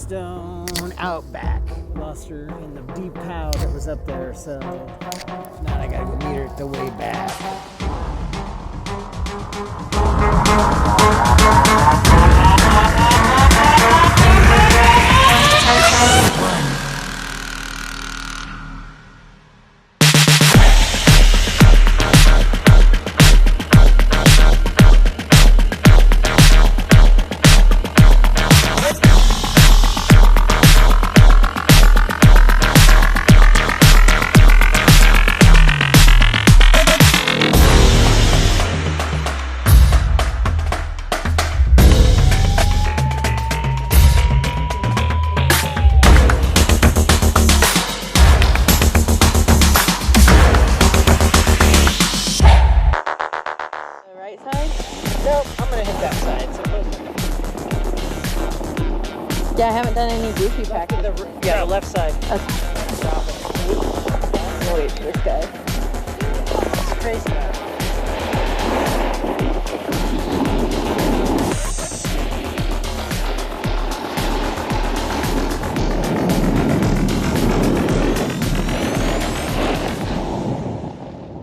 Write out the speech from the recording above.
Keystone Outback. Lost her in the deep pow that was up there, so now I gotta go meet her at the way back. Nope, I'm gonna hit that side. Yeah, I haven't done any goofy packing. Yeah, the left side. Okay. Stop it. Wait for this guy. It's crazy.